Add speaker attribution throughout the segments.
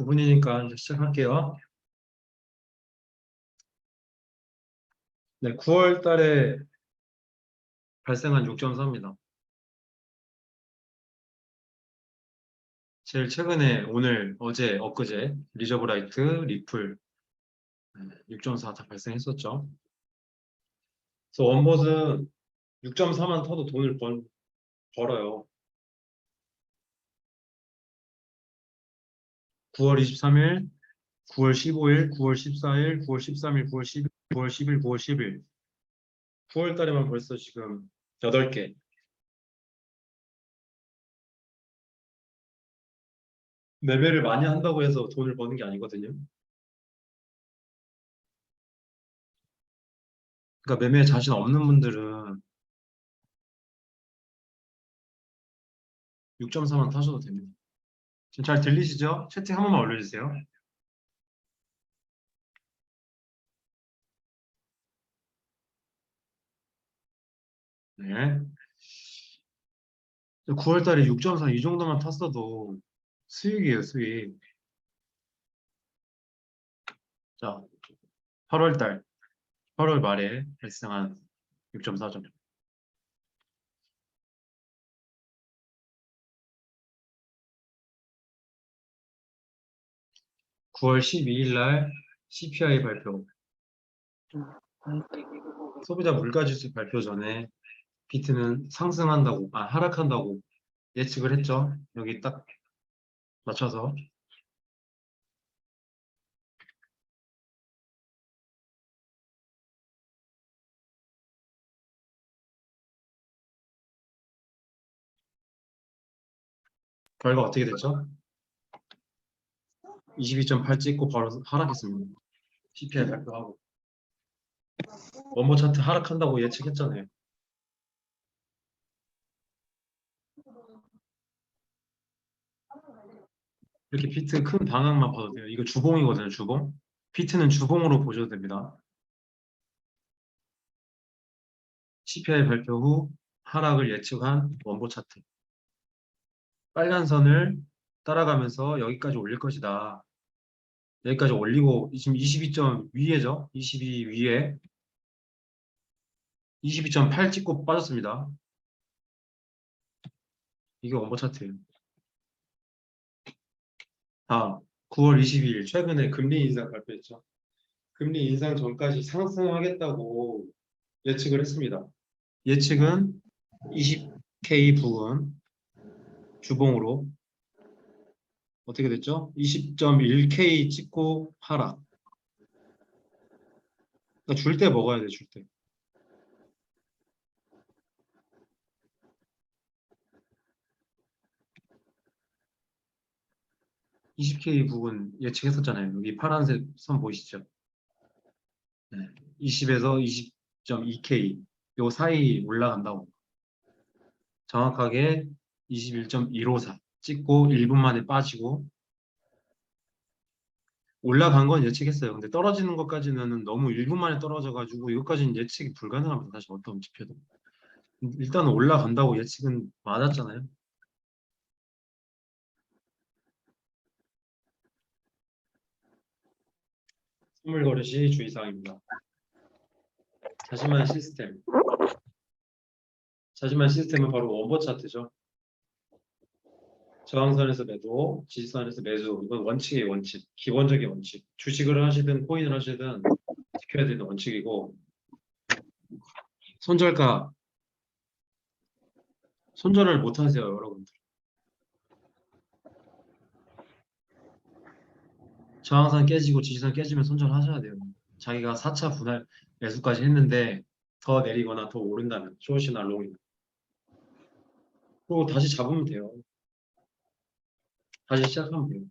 Speaker 1: 9분이니까 이제 시작할게요. 네, 9월 달에 발생한 6.4입니다. 제일 최근에 오늘, 어제, 엊그제 리저브라이트, 리플 6.4 다 발생했었죠. 그래서 원봇은 6.4만 터도 돈을 벌어요. 9월 23일, 9월 15일, 9월 14일, 9월 13일, 9월 10일, 9월 10일, 9월 10일. 9월 달에만 벌써 지금 8개. 매매를 많이 한다고 해서 돈을 버는 게 아니거든요. 그러니까 매매에 자신 없는 분들은 6.4만 타셔도 됩니다. 지금 잘 들리시죠? 채팅 한 번만 올려주세요. 네. 9월 달에 6.4 이 정도만 탔어도 수익이에요, 수익. 자, 8월 달, 8월 말에 발생한 6.4점. 9월 12일 날 CPI 발표. 소비자 물가지수 발표 전에 비트는 상승한다고, 하락한다고 예측을 했죠. 여기 딱 맞춰서. 결과 어떻게 됐죠? 22.8 찍고 바로 하락했습니다. CPI 발표하고. 원모 차트 하락한다고 예측했잖아요. 이렇게 비트 큰 방향만 봐도 돼요. 이거 주봉이거든요, 주봉. 비트는 주봉으로 보셔도 됩니다. CPI 발표 후 하락을 예측한 원보 차트. 빨간 선을 따라가면서 여기까지 올릴 것이다. 여기까지 올리고 지금 22점 위에죠. 22 위에 22.8 찍고 빠졌습니다. 이게 원보 차트예요. 다음 9월 22일 최근에 금리 인상 발표했죠. 금리 인상 전까지 상승하겠다고 예측을 했습니다. 예측은 20K 부근 주봉으로 어떻게 됐죠? 20.1K 찍고 하락. 그러니까 줄 때 먹어야 돼, 줄 때. 20K 부근 예측했었잖아요. 여기 파란색 선 보이시죠? 네. 20에서 20.2K 요 사이 올라간다고. 정확하게 21.154 찍고 1분 만에 빠지고 올라간 건 예측했어요. 근데 떨어지는 것까지는 너무 1분 만에 떨어져가지고 이것까지는 예측이 불가능합니다. 다시 어떤 지표도. 일단은 올라간다고 예측은 맞았잖아요. 선물 거래시 주의사항입니다. 자신만의 시스템. 자신만의 시스템은 바로 원버 차트죠. 저항선에서 매도, 지지선에서 매수. 이건 원칙이에요, 원칙. 기본적인 원칙. 주식을 하시든 코인을 하시든 지켜야 되는 원칙이고 손절가 손절을 못 하세요, 여러분들. 저항선 깨지고 지지선 깨지면 손절하셔야 돼요. 자기가 4차 분할 매수까지 했는데 더 내리거나 더 오른다면 숏이나 롱이나 그리고 다시 잡으면 돼요. 다시 시작하면 돼요.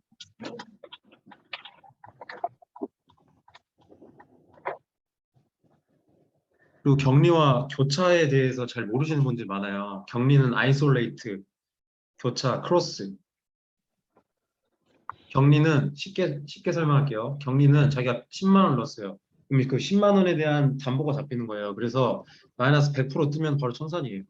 Speaker 1: 그리고 격리와 교차에 대해서 잘 모르시는 분들 많아요. 격리는 아이솔레이트, 교차, 크로스. 격리는 쉽게 설명할게요. 격리는 자기가 10만 원 넣었어요. 그럼 그 10만 원에 대한 담보가 잡히는 거예요. 그래서 마이너스 100% 뜨면 바로 청산이에요.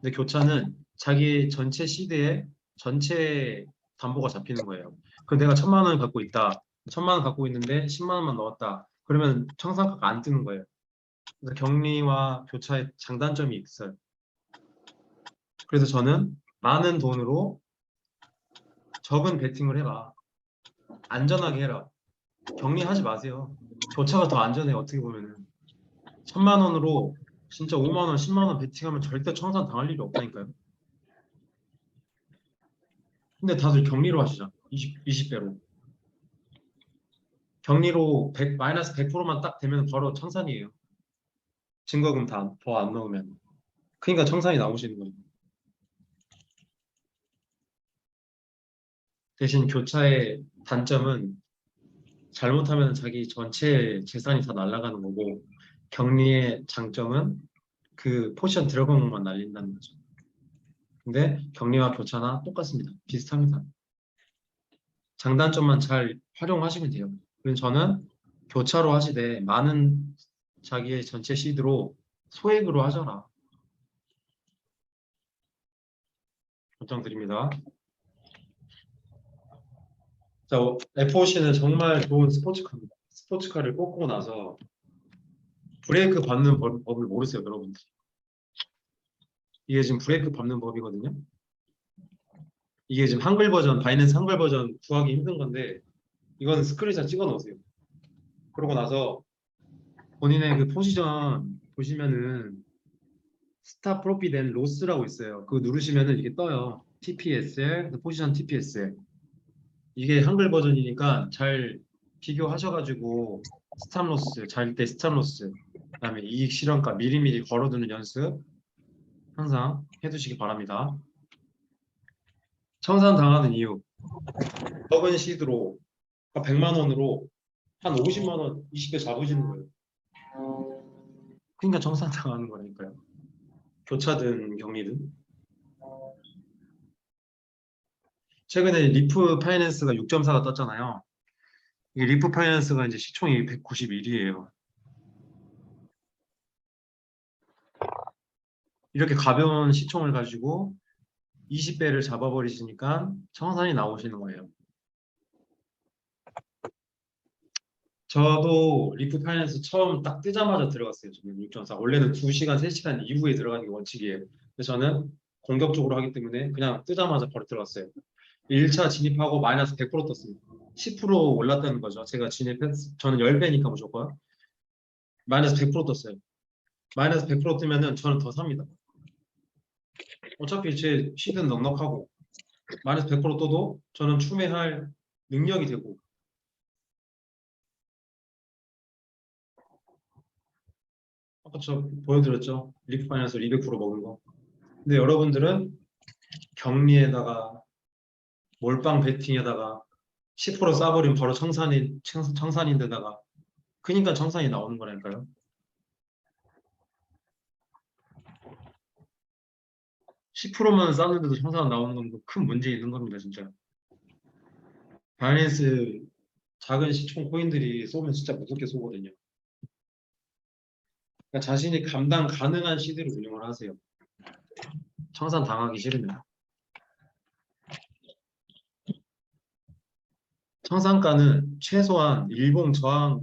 Speaker 1: 근데 교차는 자기 전체 시드에 전체 담보가 잡히는 거예요. 그 내가 1,000만 원 갖고 있다. 1,000만 원 갖고 있는데 10만 원만 넣었다. 그러면 청산가가 안 뜨는 거예요. 그래서 격리와 교차의 장단점이 있어요. 그래서 저는 많은 돈으로 적은 베팅을 해봐. 안전하게 해라. 격리하지 마세요. 교차가 더 안전해요. 어떻게 보면은 1,000만 원으로 진짜 5만 원, 10만 원 베팅하면 절대 청산 당할 일이 없다니까요. 근데 다들 격리로 하시죠. 20배로. 격리로 100, 마이너스 100%만 딱 되면 바로 청산이에요. 증거금 다 더 안 넣으면. 그러니까 청산이 나오시는 거예요. 대신 교차의 단점은 잘못하면 자기 전체 재산이 다 날아가는 거고 격리의 장점은 그 포지션 들어간 것만 날린다는 거죠. 근데 격리와 교차나 똑같습니다. 비슷합니다. 장단점만 잘 활용하시면 돼요. 그래서 저는 교차로 하시되 많은 자기의 전체 시드로 소액으로 하셔라. 결정드립니다. 자, F5C는 정말 좋은 스포츠카입니다. 스포츠카를 뽑고 나서 브레이크 밟는 법을 모르세요, 여러분들. 이게 지금 브레이크 밟는 법이거든요. 이게 지금 한글 버전, 바이낸스 한글 버전 구하기 힘든 건데 이거는 스크린샷 찍어 놓으세요. 그러고 나서 본인의 그 포지션 보시면은 스탑 프로핏 앤 로스라고 있어요. 그거 누르시면은 이게 떠요. TPSL, 포지션 TPSL. 이게 한글 버전이니까 잘 비교하셔가지고 스탑 로스, 잘 때 스탑 로스, 그다음에 이익 실현가 미리미리 걸어두는 연습 항상 해두시기 바랍니다. 청산 당하는 이유 적은 시드로 100만 원으로 한 50만 원 20배 잡으시는 거예요. 그러니까 청산 당하는 거라니까요. 교차든 격리든. 최근에 리프 파이낸스가 6.4가 떴잖아요. 이 리프 파이낸스가 이제 시총이 191이에요. 이렇게 가벼운 시총을 가지고 20배를 잡아버리시니까 청산이 나오시는 거예요. 저도 리프 파이낸스 처음 딱 뜨자마자 들어갔어요. 저는 6.4. 원래는 2시간, 3시간 이후에 들어가는 게 원칙이에요. 그래서 저는 공격적으로 하기 때문에 그냥 뜨자마자 바로 들어갔어요. 1차 진입하고 마이너스 100% 떴습니다. 10% 올랐다는 거죠. 제가 저는 10배니까 무조건. 마이너스 100% 떴어요. 마이너스 100% 뜨면은 저는 더 삽니다. 어차피 제 시드는 넉넉하고 마이너스 100% 떠도 저는 추매할 능력이 되고 아까 저 보여드렸죠. 리프 파이낸스 200% 먹은 거. 근데 여러분들은 격리에다가 몰빵 베팅에다가 10% 싸버리면 바로 청산인데다가 그러니까 청산이 나오는 거라니까요. 10%만 쌌는데도 청산 나오는 건 큰 문제 있는 겁니다, 진짜. 바이낸스 작은 시총 코인들이 쏘면 진짜 무섭게 쏘거든요. 그러니까 자신이 감당 가능한 시드를 운영을 하세요. 청산 당하기 싫으면. 청산가는 최소한 일봉 저항이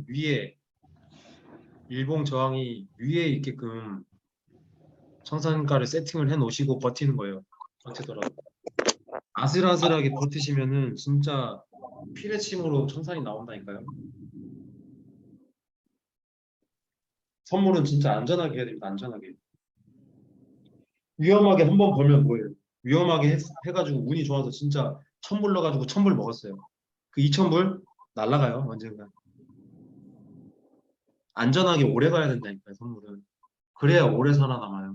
Speaker 1: 위에 있게끔 청산가를 세팅을 해 놓으시고 버티는 거예요. 버티더라도. 아슬아슬하게 버티시면은 진짜 피레침으로 청산이 나온다니까요. 선물은 진짜 안전하게 해야 됩니다. 안전하게. 위험하게 한 번 벌면 뭐예요? 위험하게 해가지고 운이 좋아서 진짜 1,000불 넣어가지고 1,000불 먹었어요. 그 2,000불 날라가요. 언젠가. 안전하게 오래 가야 된다니까요. 선물은. 그래야 오래 살아남아요.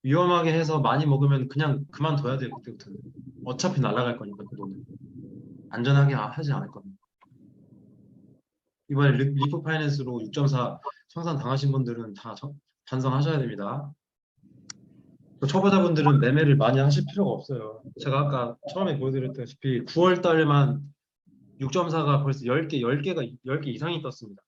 Speaker 1: 위험하게 해서 많이 먹으면 그냥 그만둬야 돼요. 그때부터는. 어차피 날아갈 거니까 그 돈은. 안전하게 하지 않을 겁니다. 이번에 리프 파이낸스로 6.4 청산 당하신 분들은 다 반성하셔야 됩니다. 초보자분들은 매매를 많이 하실 필요가 없어요. 제가 아까 처음에 보여드렸다시피 9월 달만 6.4가 벌써 10개 이상이 떴습니다.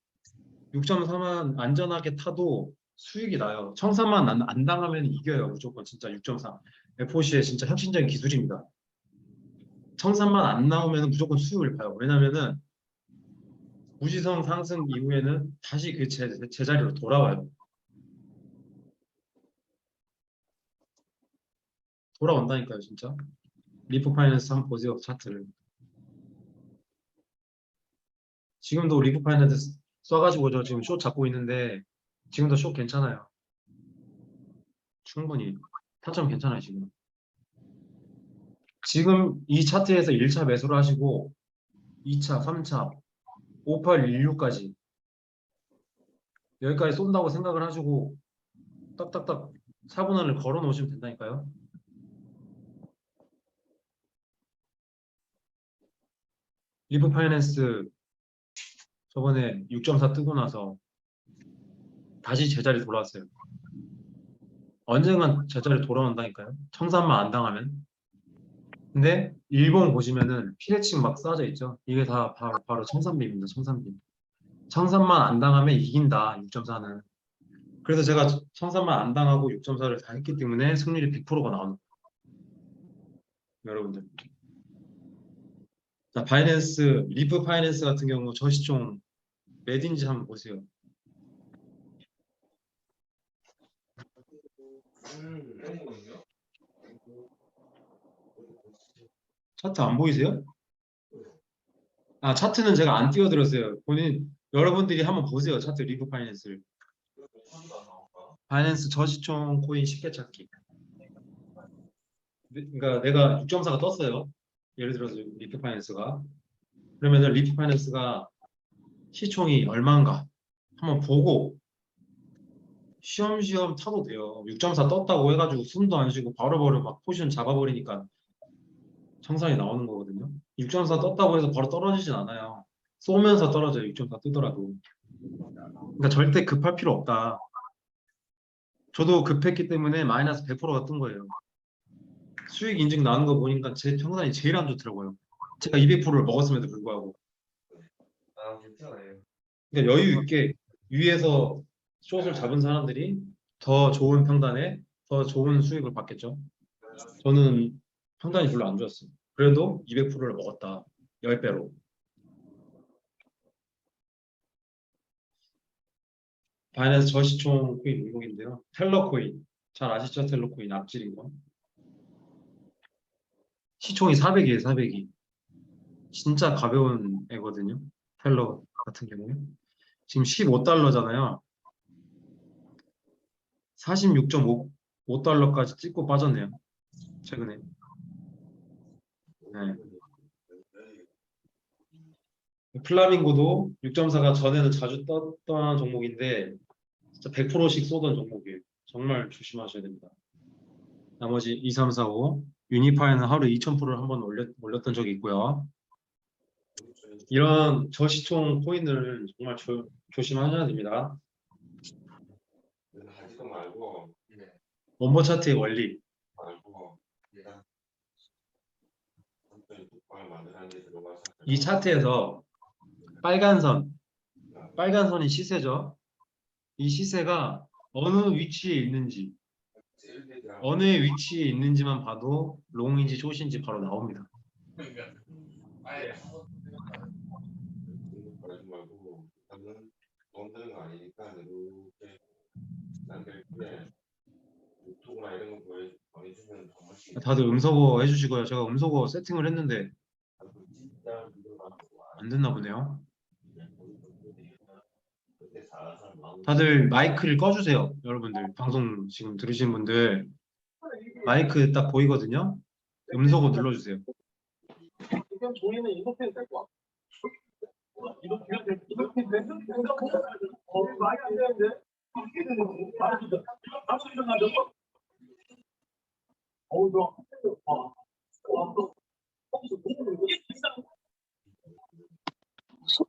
Speaker 1: 6.4만 안전하게 타도 수익이 나요. 청산만 안 당하면 이겨요. 무조건 진짜 6.4. FOC의 진짜 혁신적인 기술입니다. 청산만 안 나오면 무조건 수익을 봐요. 왜냐면은 무지성 상승 이후에는 다시 그 제자리로 돌아와요. 돌아온다니까요, 진짜. 리프 파이낸스 한번 보세요, 차트를. 지금도 리프 파이낸스 써가지고 저 지금 숏 잡고 있는데 지금도 숏 괜찮아요. 충분히. 타점 괜찮아요, 지금. 지금 이 차트에서 1차 매수를 하시고 2차, 3차, 5816까지 여기까지 쏜다고 생각을 하시고 딱딱딱 4분할을 걸어 놓으시면 된다니까요. 리프 파이낸스 저번에 6.4 뜨고 나서 다시 제자리 돌아왔어요. 언젠간 제자리 돌아온다니까요. 청산만 안 당하면. 근데 일본 보시면은 피레칭 막 쌓여져 있죠. 이게 다 바로 청산비입니다. 청산비. 청산만 안 당하면 이긴다. 6.4는. 그래서 제가 청산만 안 당하고 6.4를 다 했기 때문에 승률이 100%가 나오는 거예요. 여러분들. 자, 바이낸스, 리프 파이낸스 같은 경우 저시총 몇인지 한번 보세요. 차트 안 보이세요? 아, 차트는 제가 안 띄워드렸어요. 여러분들이 한번 보세요. 차트 리프 파이낸스를. 바이낸스 저시총 코인 쉽게 찾기. 그러니까 내가 6.4가 떴어요. 예를 들어서 리프 파이낸스가. 그러면은 리프 파이낸스가 시총이 얼마인가 한번 보고 쉬엄쉬엄 타도 돼요. 6.4 떴다고 해가지고 숨도 안 쉬고 바로바로 막 포지션 잡아버리니까 청산이 나오는 거거든요. 6.4 떴다고 해서 바로 떨어지진 않아요. 쏘면서 떨어져요. 6.4 뜨더라도. 그러니까 절대 급할 필요 없다. 저도 급했기 때문에 마이너스 100%가 뜬 거예요. 수익 인증 나는 거 보니까 제 평단이 제일 안 좋더라고요. 제가 200%를 먹었음에도 불구하고.
Speaker 2: 아, 괜찮아요.
Speaker 1: 그러니까 여유 있게 위에서 숏을 잡은 사람들이 더 좋은 평단에 더 좋은 수익을 받겠죠. 저는 평단이 별로 안 좋았어요. 그래도 200%를 먹었다. 10배로. 바이낸스 저시총 코인 운동인데요. 텔러 코인. 잘 아시죠? 텔러 코인 앞질인 거. 시총이 400이에요, 400이. 진짜 가벼운 애거든요. 텔러 같은 경우에. 지금 15달러잖아요. 46.5달러까지 찍고 빠졌네요. 최근에. 네. 플라밍고도 6.4가 전에는 자주 떴던 종목인데 진짜 100%씩 쏘던 종목이에요. 정말 조심하셔야 됩니다. 나머지 2, 3, 4, 5 유니파이는 하루 2,000%를 한번 올렸던 적이 있고요. 이런 저시총 코인을 정말 조심하셔야 됩니다.
Speaker 2: 하지도 말고
Speaker 1: 원버 차트의 원리.
Speaker 2: 말고
Speaker 1: 이 차트에서 빨간 선이 시세죠. 이 시세가 어느 위치에 있는지, 어느 위치에 있는지만 봐도 롱인지 숏인지 바로 나옵니다.
Speaker 2: 하지 말고 일단은 돈 드는 거 아니니까 이렇게 남들께 유튜브나 이런 거 보내주면 더 훨씬
Speaker 1: 다들 음소거 해주시고요. 제가 음소거 세팅을 했는데
Speaker 2: 진짜
Speaker 1: 안 됐나 보네요.
Speaker 2: 그때 살아서 마음
Speaker 1: 다들 마이크를 꺼주세요. 여러분들 방송 지금 들으시는 분들 마이크 딱 보이거든요. 음소거 눌러주세요.
Speaker 3: 그냥 종이는 이렇게 될 거야. 이렇게 되면 말이 안 되는데 이렇게 되는 거 말이죠. 박수 일어나죠. 어우 좋아.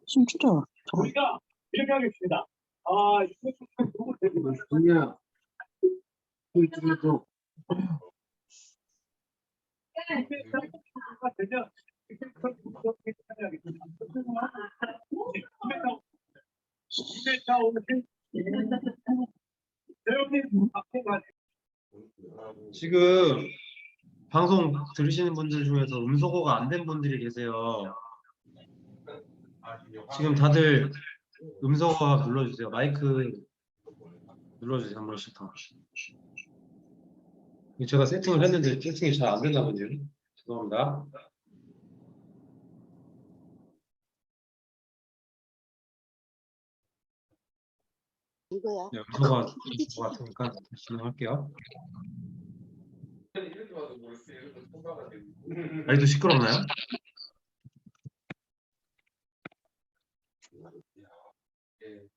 Speaker 4: 좀 줄여.
Speaker 3: 우리가 이렇게 하겠습니다. 아 이거 누구 되는
Speaker 4: 그냥 또
Speaker 3: 되면
Speaker 1: 지금 방송 들으시는 분들 중에서 음소거가 안 된 분들이 계세요. 지금 다들 음소거 눌러주세요. 마이크 눌러주세요. 한 번씩 더. 제가 세팅을 했는데 세팅이 잘 안 됐나 보네요. 죄송합니다.
Speaker 4: 이거야.
Speaker 1: 네, 음소거가 된 것 같으니까 진행할게요.
Speaker 2: 이렇게 봐도 모르겠어요. 이렇게 통과가지고.
Speaker 1: 아직도 시끄럽나요?
Speaker 2: 예.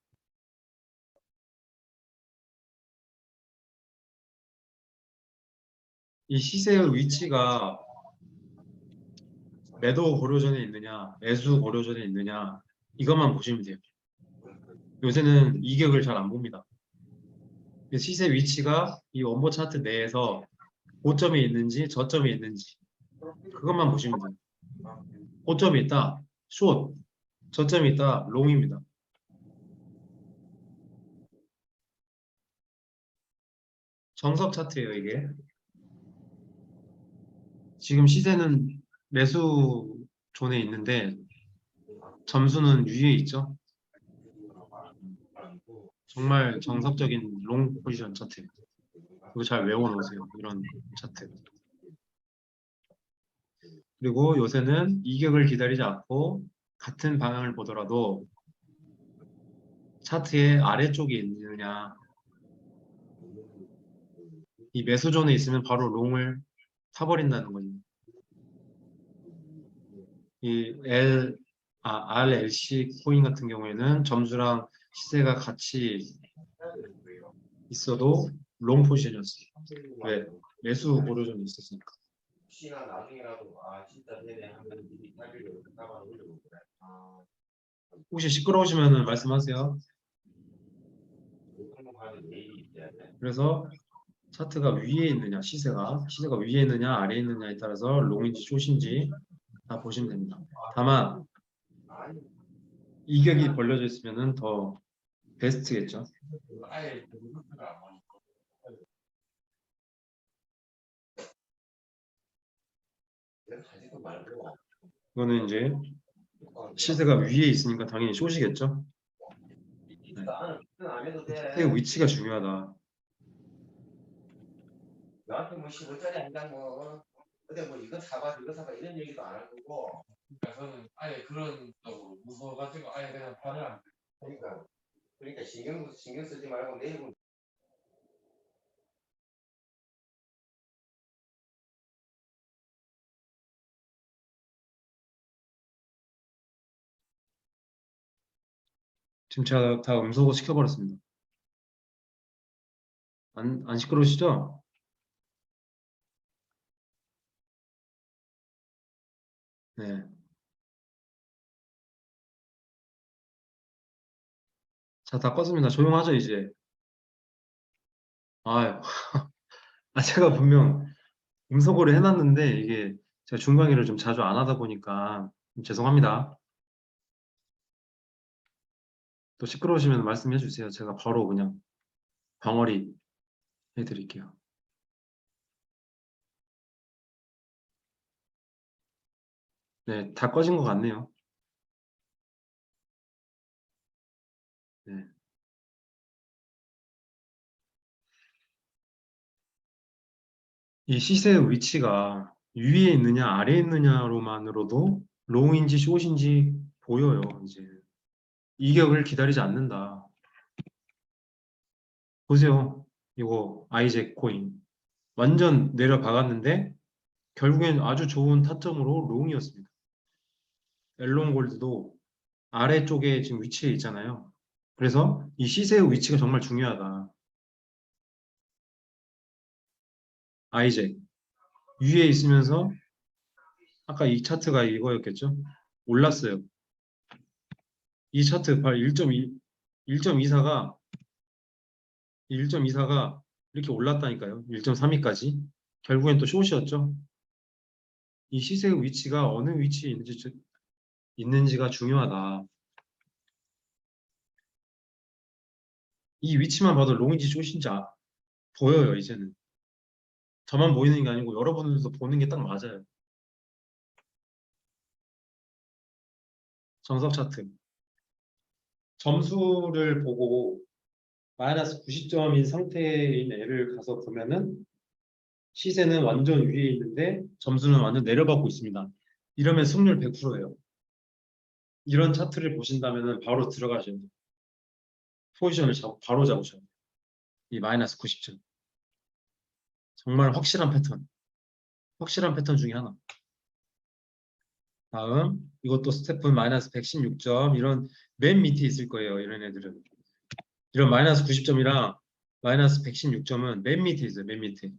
Speaker 1: 이 시세의 위치가 매도 고려전에 있느냐, 매수 고려전에 있느냐 이것만 보시면 돼요. 요새는 이격을 잘 안 봅니다. 시세 위치가 이 원보 차트 내에서 고점이 있는지 저점이 있는지 그것만 보시면 돼요. 고점이 있다, 숏, 저점이 있다, 롱입니다. 정석 차트예요, 이게. 지금 시세는 매수 존에 있는데 점수는 위에 있죠. 정말 정석적인 롱 포지션 차트. 이거 잘 외워놓으세요. 이런 차트. 그리고 요새는 이격을 기다리지 않고 같은 방향을 보더라도 차트의 아래쪽에 있느냐, 이 매수존에 있으면 바로 롱을 타버린다는 거죠. 이 RLC 코인 같은 경우에는 점수랑 시세가 같이 있어도 롱 포지션이었어요. 왜? 매수 고려점이 있었으니까.
Speaker 2: 혹시나 나중에라도 진짜 되네 하면 미리 타기를 까봐 올려보고 그래.
Speaker 1: 혹시 시끄러우시면 말씀하세요.
Speaker 2: 한번 내일이 있어야 돼.
Speaker 1: 그래서 차트가 위에 있느냐, 시세가 위에 있느냐, 아래에 있느냐에 따라서 롱인지 숏인지 다 보시면 됩니다. 다만 이격이 벌려져 있으면 더 베스트겠죠.
Speaker 2: 아예 루트가 안 맞는 가지도 말고
Speaker 1: 이거는 이제 시세가 위에 있으니까 당연히 숏이겠죠.
Speaker 2: 안 해도 돼.
Speaker 1: 시세의 위치가 중요하다.
Speaker 2: 나한테 뭐 15짜리 한장 뭐 근데 뭐 이거 사봐 이거 사봐 이런 얘기도 안 할 거고.
Speaker 5: 그러니까 저는 아예 그런 쪽으로 무서워가지고 아예 그냥 발을 안
Speaker 2: 그러니까 신경 쓰지 말고 내일은
Speaker 1: 지금 제가 다 음소거 시켜버렸습니다. 안 시끄러우시죠? 네. 자, 다 껐습니다. 조용하죠, 이제. 아, 제가 분명 음소거를 해놨는데 이게 제가 중간일을 좀 자주 안 하다 보니까 좀 죄송합니다. 또 시끄러우시면 말씀해 주세요. 제가 바로 그냥 방어리 해드릴게요. 네, 다 꺼진 것 같네요. 네. 이 시세의 위치가 위에 있느냐 아래에 있느냐로만으로도 롱인지 숏인지 보여요. 이제 이격을 기다리지 않는다. 보세요. 이거 아이잭 코인 완전 내려박았는데 결국엔 아주 좋은 타점으로 롱이었습니다. 엘론골드도 아래쪽에 지금 위치해 있잖아요. 그래서 이 시세의 위치가 정말 중요하다. 아이잭 위에 있으면서 아까 이 차트가 이거였겠죠? 올랐어요. 이 차트 1.24가 이렇게 올랐다니까요. 1.32까지. 결국엔 또 숏이었죠. 이 시세의 위치가 어느 위치에 있는지가 중요하다. 이 위치만 봐도 롱인지 숏인지 보여요, 이제는. 저만 보이는 게 아니고 여러분들도 보는 게 딱 맞아요. 정석 차트. 점수를 보고 마이너스 90점인 상태인 애를 가서 보면은 시세는 완전 위에 있는데 점수는 완전 내려받고 있습니다. 이러면 승률 100%예요. 이런 차트를 보신다면 바로 들어가셔야 돼요. 포지션을 바로 잡으셔야 돼요. 이 마이너스 90점. 정말 확실한 패턴 중에 하나. 다음, 이것도 스테픈 마이너스 116점. 이런 맨 밑에 있을 거예요. 이런 애들은. 이런 마이너스 90점이랑 마이너스 116점은 맨 밑에 있어요. 맨 밑에.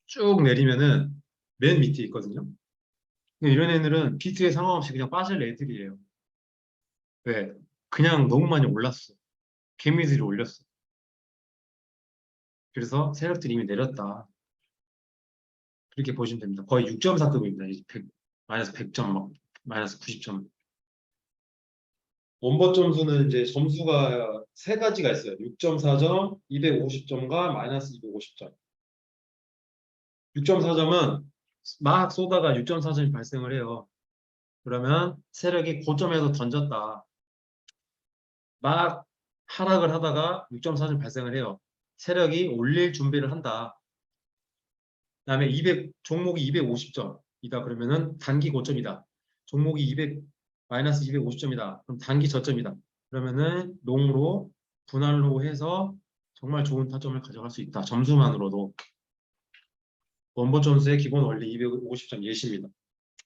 Speaker 1: 쭉 내리면은 맨 밑에 있거든요. 이런 애들은 비트에 상관없이 그냥 빠질 애들이에요. 왜? 그냥 너무 많이 올랐어. 개미들이 올렸어. 그래서 세력들이 이미 내렸다. 그렇게 보시면 됩니다. 거의 6.4급입니다. 마이너스 100점, 막, 마이너스 90점. 원버 점수는 이제 점수가 세 가지가 있어요. 6.4점, 250점과 마이너스 250점. 6.4점은 막 쏘다가 6.4점이 발생을 해요. 그러면 세력이 고점에서 던졌다. 막 하락을 하다가 6.4점 발생을 해요. 세력이 올릴 준비를 한다. 그다음에 종목이 250점이다. 그러면은 단기 고점이다. 종목이 마이너스 250점이다. 그럼 단기 저점이다. 그러면은 롱으로 분할로 해서 정말 좋은 타점을 가져갈 수 있다. 점수만으로도. 원본 점수의 기본 원리 250점 예시입니다.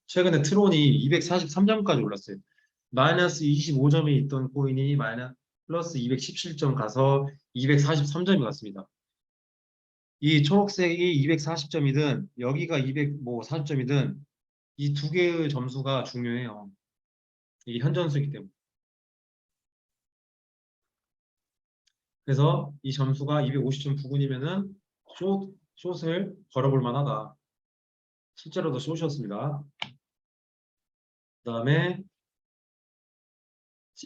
Speaker 1: 최근에 트론이 243점까지 올랐어요. 마이너스 25점이 있던 코인이 플러스 217점 가서 243점이 갔습니다. 이 초록색이 240점이든 여기가 240점이든 이 두 개의 점수가 중요해요. 이게 현전수이기 때문에. 그래서 이 점수가 250점 부근이면은 숏을 걸어볼 만하다. 실제로도 숏이었습니다. 그 다음에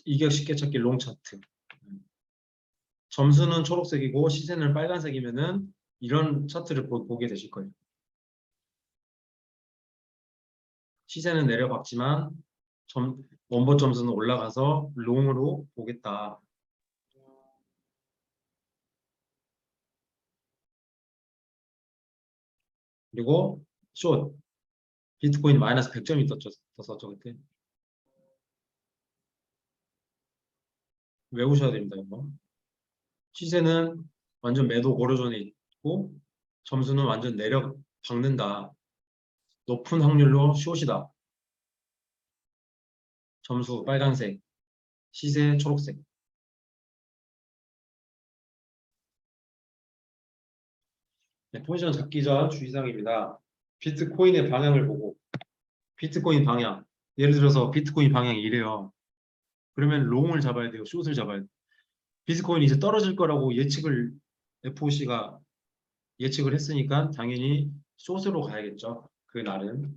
Speaker 1: 이격 쉽게 찾기 롱 차트. 점수는 초록색이고 시세는 빨간색이면은 이런 차트를 보게 되실 거예요. 시세는 내려봤지만 원본 점수는 올라가서 롱으로 보겠다. 그리고 숏 비트코인 마이너스 100점이 떴었죠 그때. 외우셔야 됩니다. 이거. 시세는 완전 매도 고려존에 있고 점수는 완전 내려 박는다. 높은 확률로 숏이다. 점수 빨간색, 시세 초록색. 네, 포지션 잡기 전 주의사항입니다. 비트코인의 방향을 보고 비트코인 방향. 예를 들어서 비트코인 방향이 이래요. 그러면 롱을 잡아야 돼요. 숏을 잡아야 돼요. 비트코인이 이제 떨어질 거라고 FOC가 예측을 했으니까 당연히 숏으로 가야겠죠. 그 날은.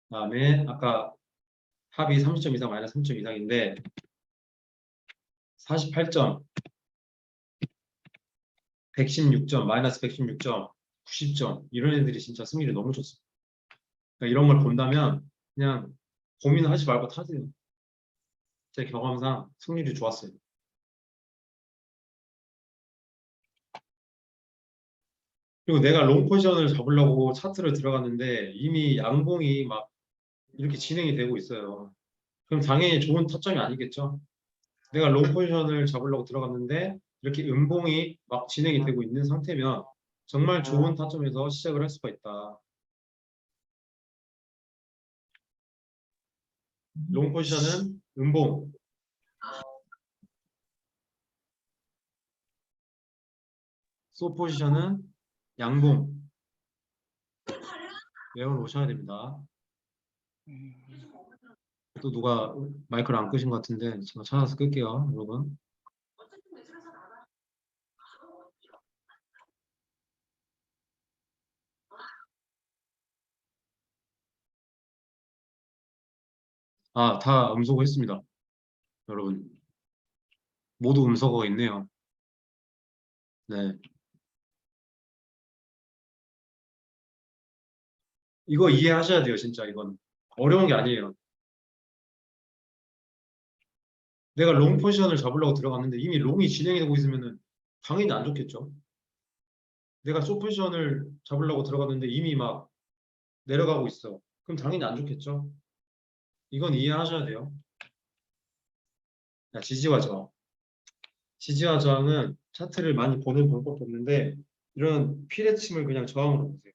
Speaker 1: 그다음에 아까 합이 30점 이상 마이너스 3점 이상인데 48점, 116점, 마이너스 116점, 90점 이런 애들이 진짜 승률이 너무 좋습니다. 그러니까 이런 걸 본다면 그냥 고민하지 말고 타세요. 제 경험상 승률이 좋았어요. 그리고 내가 롱 포지션을 잡으려고 차트를 들어갔는데 이미 양봉이 막 이렇게 진행이 되고 있어요. 그럼 당연히 좋은 타점이 아니겠죠. 내가 롱 포지션을 잡으려고 들어갔는데 이렇게 음봉이 막 진행이 되고 있는 상태면 정말 좋은 타점에서 시작을 할 수가 있다. 롱 포지션은 음봉, 숏 포지션은 양봉. 외워놓으셔야 됩니다. 또 누가 마이크를 안 끄신 것 같은데 제가 찾아서 끌게요, 여러분. 아, 다 음소거 했습니다. 여러분. 모두 음소거가 있네요. 네. 이거 이해하셔야 돼요, 진짜 이건. 어려운 게 아니에요. 내가 롱 포지션을 잡으려고 들어갔는데 이미 롱이 진행이 되고 있으면은 당연히 안 좋겠죠. 내가 숏 포지션을 잡으려고 들어갔는데 이미 막 내려가고 있어. 그럼 당연히 안 좋겠죠. 이건 이해하셔야 돼요. 자, 지지와 저항. 지지와 저항은 차트를 많이 보는 방법도 없는데 이런 피레침을 그냥 저항으로 보세요.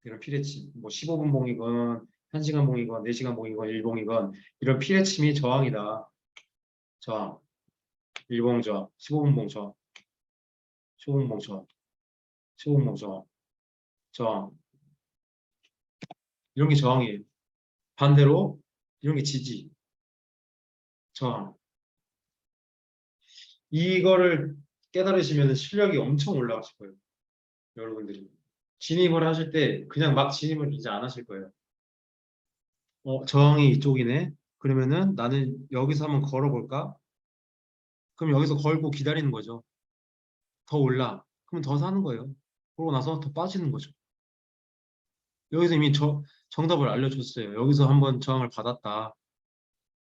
Speaker 1: 이런 피레침. 뭐 15분 봉이건 1시간 봉이건 4시간 봉이건 1봉이건 이런 피레침이 저항이다. 저항. 1봉 저항. 15분 봉 저항. 15분 봉 저항. 15분 봉 저항. 저항. 이런 게 저항이에요. 반대로 이런 게 지지. 저항. 이거를 깨달으시면 실력이 엄청 올라가실 거예요. 여러분들이. 진입을 하실 때 그냥 막 진입을 이제 안 하실 거예요. 저항이 이쪽이네. 그러면은 나는 여기서 한번 걸어볼까? 그럼 여기서 걸고 기다리는 거죠. 더 올라. 그럼 더 사는 거예요. 그러고 나서 더 빠지는 거죠. 여기서 이미 정답을 알려줬어요. 여기서 한번 저항을 받았다.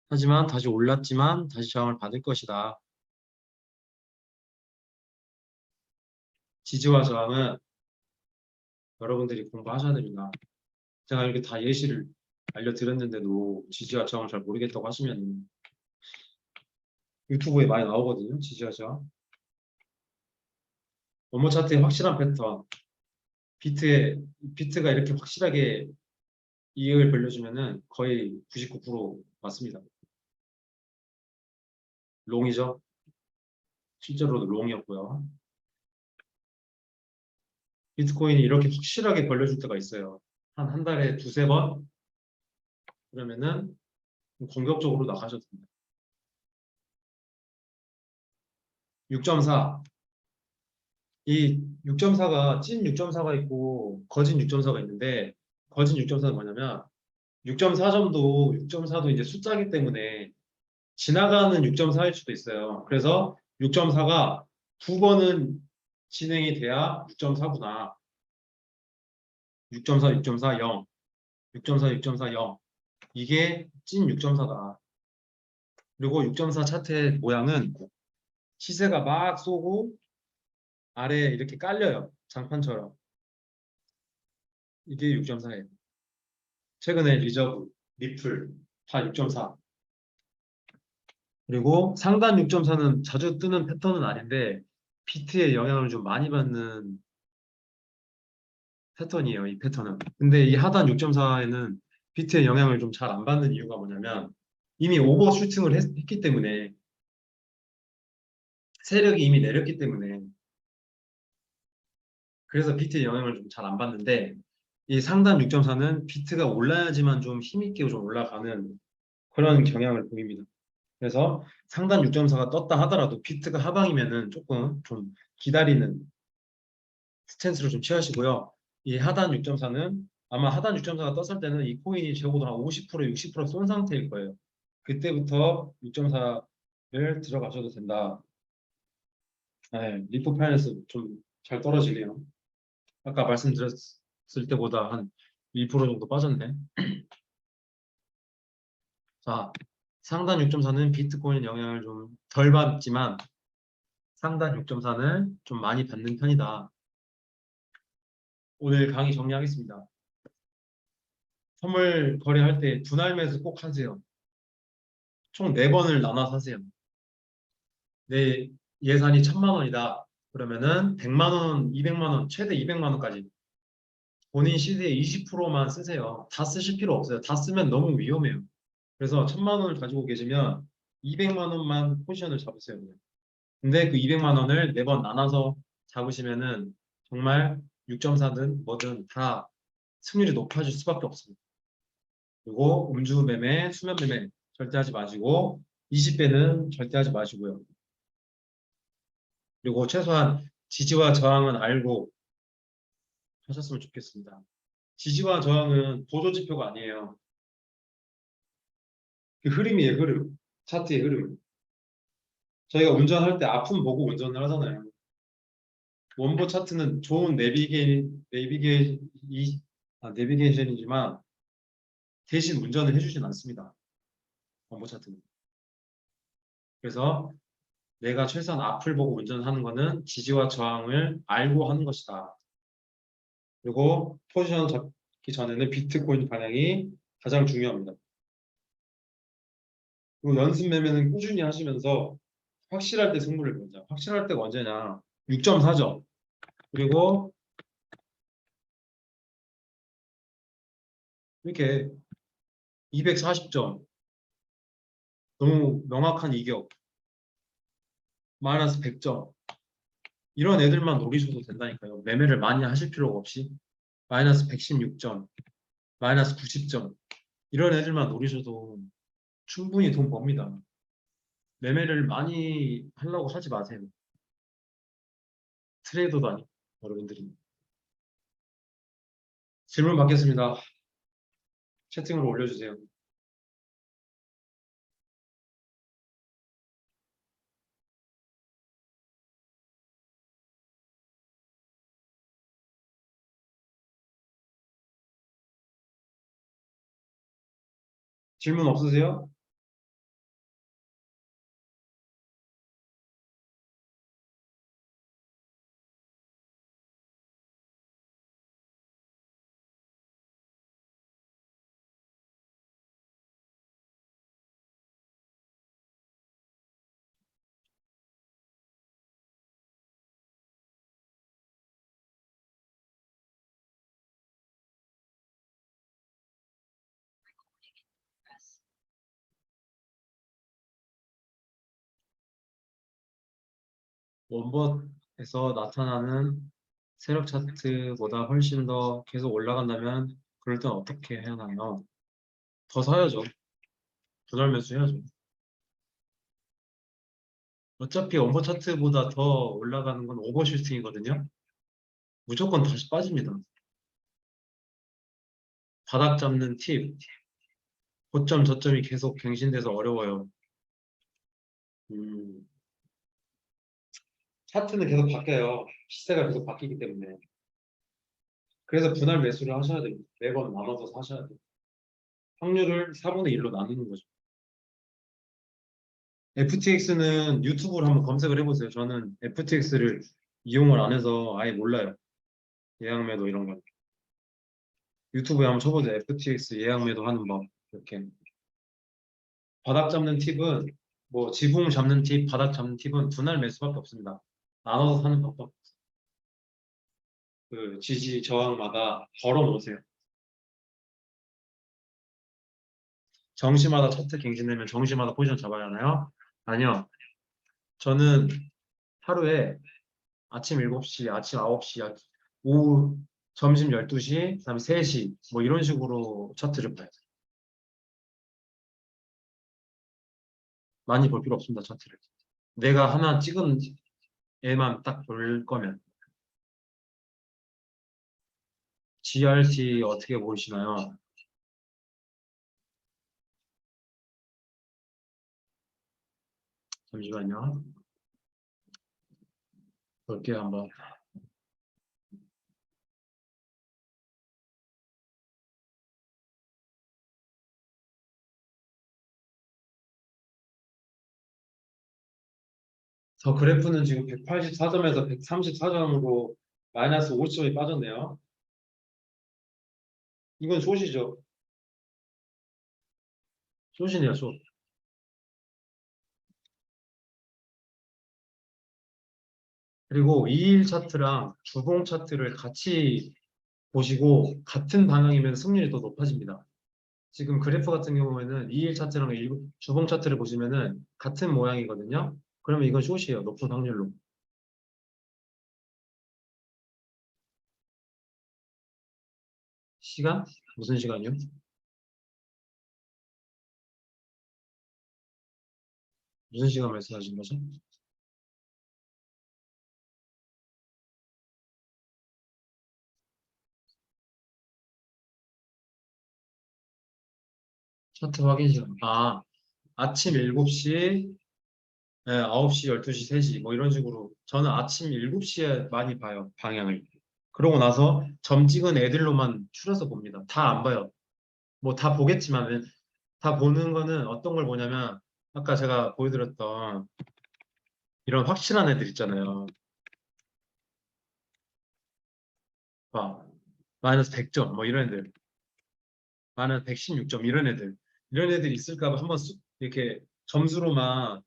Speaker 1: 하지만 다시 올랐지만 다시 저항을 받을 것이다. 지지와 저항은 여러분들이 공부하셔야 됩니다. 제가 이렇게 다 예시를 알려드렸는데도 지지와 저항을 잘 모르겠다고 하시면 유튜브에 많이 나오거든요. 지지와 저항. 원모 차트의 확실한 패턴. 비트가 이렇게 확실하게 이익을 벌려주면은 거의 99% 맞습니다. 롱이죠. 실제로도 롱이었고요. 비트코인이 이렇게 확실하게 벌려줄 때가 있어요. 한 달에 두세 번? 그러면은 공격적으로 나가셔도 됩니다. 6.4. 이 6.4가 찐 6.4가 있고 거진 6.4가 있는데 거진 6.4는 뭐냐면 6.4점도 6.4도 이제 숫자기 때문에 지나가는 6.4일 수도 있어요. 그래서 6.4가 두 번은 진행이 돼야 6.4구나. 6.4, 6.4, 0, 6.4, 6.4, 0. 이게 찐 6.4다. 그리고 6.4 차트의 모양은 시세가 막 쏘고 아래에 이렇게 깔려요. 장판처럼. 이게 6.4예요. 최근에 리저브, 리플 다 6.4. 그리고 상단 6.4는 자주 뜨는 패턴은 아닌데 비트의 영향을 좀 많이 받는 패턴이에요. 이 패턴은. 근데 이 하단 6.4에는 비트의 영향을 좀 잘 안 받는 이유가 뭐냐면 이미 오버슈팅을 했기 때문에 세력이 이미 내렸기 때문에 그래서 비트의 영향을 좀 잘 안 받는데 이 상단 6.4는 비트가 올라야지만 좀 힘있게 좀 올라가는 그런 경향을 보입니다. 그래서 상단 6.4가 떴다 하더라도 비트가 하방이면은 조금 좀 기다리는 스탠스를 좀 취하시고요. 이 하단 6.4는 아마 하단 6.4가 떴을 때는 이 코인이 적어도 한 50%, 60%쏜 상태일 거예요. 그때부터 6.4를 들어가셔도 된다. 네, 리프 파이낸스 좀 잘 떨어지네요. 아까 말씀드렸을 때보다 한 1% 정도 빠졌네. 자, 상단 6.4는 비트코인 영향을 좀 덜 받지만 상단 6.4는 좀 많이 받는 편이다. 오늘 강의 정리하겠습니다. 선물 거래할 때 분할 매수 꼭 하세요. 총 4번을 나눠서 하세요. 내 예산이 1,000만 원이다. 그러면은 100만 원, 200만 원, 최대 200만 원까지 본인 시세의 20%만 쓰세요. 다 쓰실 필요 없어요. 다 쓰면 너무 위험해요. 그래서 1,000만 원을 가지고 계시면 200만 원만 포지션을 잡으세요. 그냥. 근데 그 200만 원을 4번 나눠서 잡으시면은 정말 6.4든 뭐든 다 승률이 높아질 수밖에 없습니다. 그리고 음주 매매, 수면 매매 절대 하지 마시고 20배는 절대 하지 마시고요. 그리고 최소한 지지와 저항은 알고 하셨으면 좋겠습니다. 지지와 저항은 보조지표가 아니에요. 그 흐름이에요, 흐름. 차트의 흐름. 저희가 운전할 때 아픔 보고 운전을 하잖아요. 원보 차트는 좋은 내비게이션이지만 대신 운전을 해주진 않습니다. 원보 차트는. 그래서 내가 최소한 앞을 보고 운전하는 것은 지지와 저항을 알고 하는 것이다. 그리고 포지션 잡기 전에는 비트코인 방향이 가장 중요합니다. 그리고 연습 매매는 꾸준히 하시면서 확실할 때 승부를 보자. 확실할 때가 언제냐? 6.4점. 그리고 이렇게 240점. 너무 명확한 이격. 마이너스 100점. 이런 애들만 노리셔도 된다니까요. 매매를 많이 하실 필요가 없이. 마이너스 116점. 마이너스 90점. 이런 애들만 노리셔도 충분히 돈 법니다. 매매를 많이 하려고 하지 마세요. 트레이더도 아니고 여러분들이. 질문 받겠습니다. 채팅으로 올려주세요. 질문 없으세요? 원버에서 나타나는 세력 차트보다 훨씬 더 계속 올라간다면 그럴 땐 어떻게 해야 하나요? 더 사야죠. 분할 매수해야죠. 어차피 원버 차트보다 더 올라가는 건 오버슈팅이거든요. 무조건 다시 빠집니다. 바닥 잡는 팁, 고점 저점이 계속 갱신돼서 어려워요. 차트는 계속 바뀌어요. 시세가 계속 바뀌기 때문에. 그래서 분할 매수를 하셔야 됩니다. 매번 나눠서 사셔야 돼요. 확률을 4분의 1로 나누는 거죠. FTX는 유튜브로 한번 검색을 해보세요. 저는 FTX를 이용을 안 해서 아예 몰라요. 예약매도 이런 거. 유튜브에 한번 쳐보세요. FTX 예약매도 하는 법. 이렇게. 바닥 잡는 팁은 뭐 지붕 잡는 팁, 바닥 잡는 팁은 분할 매수밖에 없습니다. 나눠서 사는 법도 그 지지 저항마다 걸어 놓으세요. 정시마다 차트 갱신되면 정시마다 포지션 잡아야 하나요? 아니요. 저는 하루에 아침 7시, 아침 9시, 오후 점심 12시, 그다음에 3시 뭐 이런 식으로 차트를 봐요. 많이 볼 필요 없습니다, 차트를. 내가 하나 찍은 애만 딱 볼 거면. GRT 어떻게 보이시나요? 잠시만요. 볼게요, 한번. 저 그래프는 지금 184점에서 134점으로 마이너스 50점이 빠졌네요. 이건 숏이죠. 숏이네요, 숏. 그리고 2일 차트랑 주봉 차트를 같이 보시고 같은 방향이면 승률이 더 높아집니다. 지금 그래프 같은 경우에는 2일 차트랑 주봉 차트를 보시면은 같은 모양이거든요. 그러면 이건 숏이에요. 높은 확률로. 시간? 무슨 시간이요? 무슨 시간 말씀하신 거죠? 차트 확인 시간. 아, 아침 7시, 네, 9시, 12시, 3시 뭐 이런 식으로 저는 아침 7시에 많이 봐요, 방향을. 그러고 나서 점 찍은 애들로만 추려서 봅니다. 다 안 봐요. 뭐 다 보겠지만 다 보는 거는 어떤 걸 보냐면 아까 제가 보여드렸던 이런 확실한 애들 있잖아요. 마이너스 100점 뭐 이런 애들, 마이너스 116점 이런 애들 있을까 봐 한번 쑥 이렇게 점수로만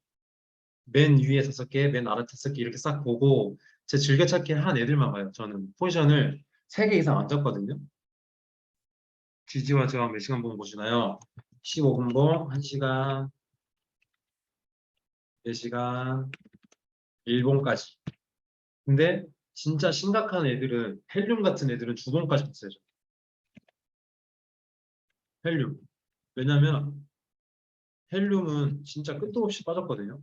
Speaker 1: 맨 위에 5개, 맨 아래 5개 이렇게 싹 보고 제 즐겨찾기 한 애들만 봐요. 저는 포지션을 3개 이상 안 잡거든요. GG와 제가 몇 시간 보면 보시나요? 15분 봉, 1시간, 4시간, 1봉까지. 근데 진짜 심각한 애들은 헬륨 같은 애들은 주봉까지 봤어요. 저. 헬륨. 왜냐면 헬륨은 진짜 끝도 없이 빠졌거든요.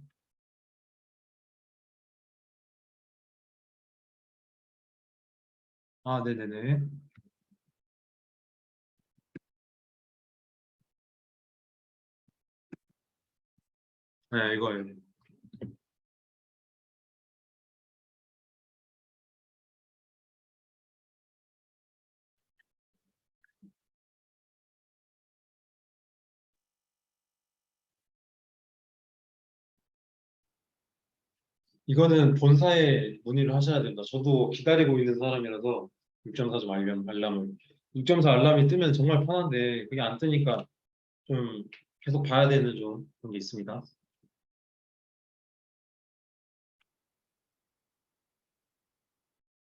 Speaker 1: 아, 네네네. 네, 이거예요. 이거는 본사에 문의를 하셔야 된다. 저도 기다리고 있는 사람이라서 6.4점 알람을. 6.4 알람이 뜨면 정말 편한데 그게 안 뜨니까 좀 계속 봐야 되는 좀 그런 게 있습니다.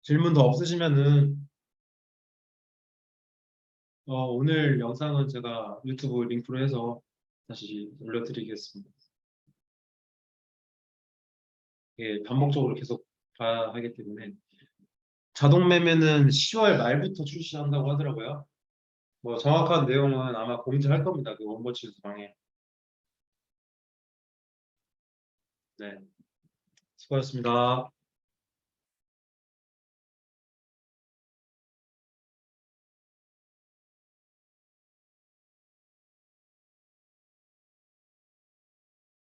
Speaker 1: 질문 더 없으시면은 오늘 영상은 제가 유튜브 링크로 해서 다시 올려드리겠습니다. 이게 반복적으로 계속 봐야 하기 때문에 자동 매매는 10월 말부터 출시한다고 하더라고요. 뭐 정확한 내용은 아마 공지할 겁니다. 그 원고치 방에. 네, 수고하셨습니다.